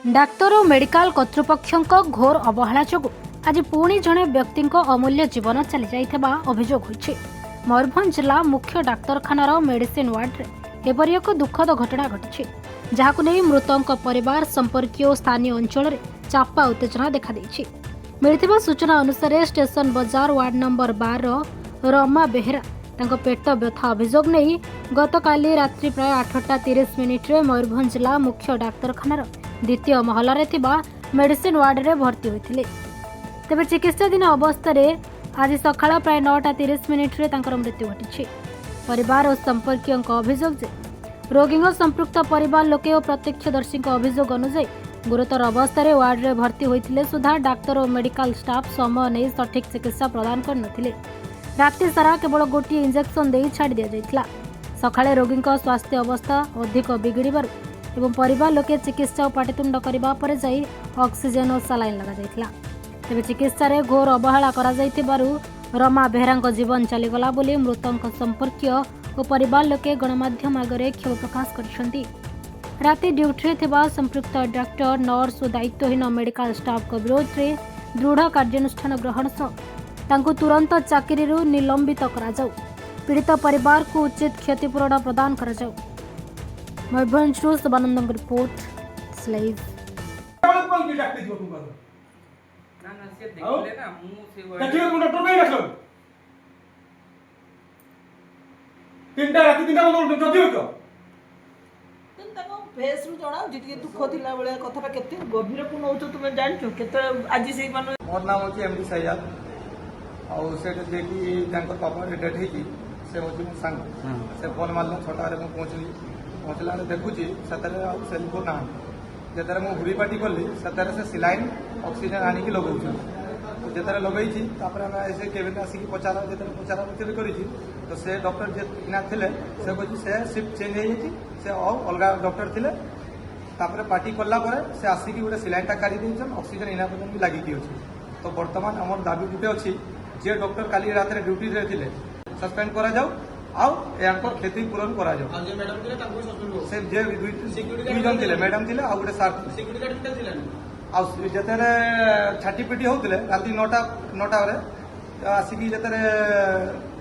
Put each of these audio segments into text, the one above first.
Doctor और medical कर्तृपक्षों घोर अवहेला जोगु आज पुणी जड़े व्यक्ति अमूल्य जीवन चली जाइथिबा अभियोग होइछि। मयूरभंज जिला मुख्य डाक्तरखानार मेडिसिन वार्ड में एपरि एक दुखद घटना घटी जहां नहीं मृतक परिवार संपर्कीय और स्थानीय अंचल में चापा उत्तेजना देखा देछि। मिलिथिबा सूचना अनुसार स्टेशन बाजार वार्ड नंबर 12 रमा बेहेरा तांको पेट व्यथा अभियोग नहीं गतकाली रात्रि प्राय 8:30 रे मयूरभंज जिला मुख्य डाक्तरखानार द्वितीय महलारे थिबा मेडिसिन वार्ड रे भर्ती होइथिले। तेबे चिकित्साधीन अवस्था आज सकाळ प्राय 9:30 रे तांकर मृत्यु घटिछि। परिवार और संपर्कीय अभियोग जे रोगी संपृक्त परिवार लोके और प्रत्यक्षदर्शी अभियोग अनुसार गुरुतर अवस्था वार्ड रे भर्ती होइथिले सुधा डाक्तर और मेडिकल स्टाफ समय नहीं सठिक चिकित्सा प्रदान करनथिले। राति सारा केवल गोटे इंजेक्शन दे छाड़ी दिया जाइथिला। सकाळे रोगी स्वास्थ्य अवस्था अधिक बिगड़बार एवं परिवार लोके चिकित्सा और पाटितुंड करबा परे जाई ऑक्सीजन और सलाइन लगा जाइथिला। तेबे चिकित्सा रे घोर अवहेला करा जाइथिबारु रमा बेहरांक जीवन चलीगला बोली मृतक संपर्कीय और परिवार लोके गणमाध्यम आगे क्षोभ प्रकाश करिसेंती। राति ड्यूटी थिबा संपृक्त डाक्टर नर्स और दायित्वहीन मेडिकल स्टाफ को विरोध में दृढ़ कार्यानुष्ठान ग्रहण तांको तुरंत चाकरी निलंबित करा जाऊ। पीड़ित परिवार को उचित क्षतिपूरण प्रदान करा जाऊ। मयूरभंज शिवानंद रिपोर्ट स्लाइव। फेस रु जणा जिति दुख थिला बेले कथाटा केते गभीर को नउछ तुमे जानछो केते आज से माने मोर नाम होची एमडी सैयद और सेटे देखी तांकर पापा डेथ हेकी से होची मो संग से फोन मारला छोटा रे मो पहुंचला रे देखुची सतरे सेल फोन ना जेतरे मो हुरी पाटी करली सतरे से सिलाइन ऑक्सीजन आनी की लगौछ जेतरे लगैछि तापर हम ऐसे केबिन आसी की पचारा जेतरे पचारा मते करिछि तो से डॉक्टर जे ना थिले से कहछि से शिफ्ट चेंज हे जति से अलगा डॉक्टर थिले तापर पार्टी करला परे से आसी की गोटे सिलाइनटा काढी देछन ऑक्सीजन इना पर्यंत भी लागि की अछि। तो वर्तमान हमर दाबी गुटे अछि जे डॉक्टर काली रात रे ड्यूटी रे थिले सस्पेंड करा जाऊ आउ यांकर खेती पूरण करा जाऊ। आज जे मैडम थिले ताको सस्पेंड हो से जे सिक्युरिटी जन थिले मैडम थिले आ गोटे सर सिक्युरिटी गार्ड किते थिले आ जेतरे छाटी पिटी होतले राती 9टा रे आसी की जेतरे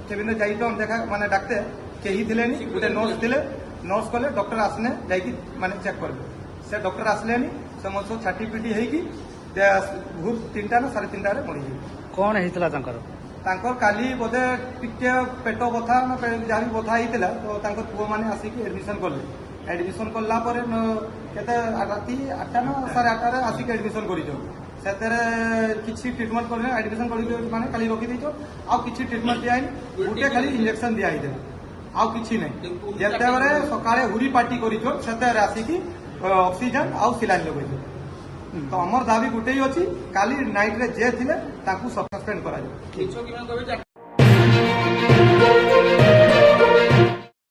केबिन रे जाई तो हम देखा माने डाक्ते केही थिले नि गोटे नर्स कले डॉक्टर आसने जाई माने चेक करबे से डॉक्टर आसलेनी समस्त छाटी पिटी हेकी भोर 3टा ना 3:30 रे मरि कौन हेतला तांकर काली बोधे टिके पेट बथा ना जहाँ भी बथा हेतला तो तांकर पुओ माने आसिक एडमिशन करला परे केते राती 8टा ना 8:30 रे आसिक एडमिशन करिजो सेतेरे किछि ट्रीटमेंट करने एडमिशन करिजो माने खाली रोकी दिजो आ किछि ट्रीटमेंट दियाई गुटे खाली इंजेक्शन दियाई दे आ किछि नै जेते बरे सकाळे हुरी पार्टी करिजो सेतेरे आसिक ऑक्सीजन आ सिलाइन लगैजो। तो हमर दाबी गुटे ही अछि काली नाइट रे जे थिले ताकू सस्पेंड करा जाय।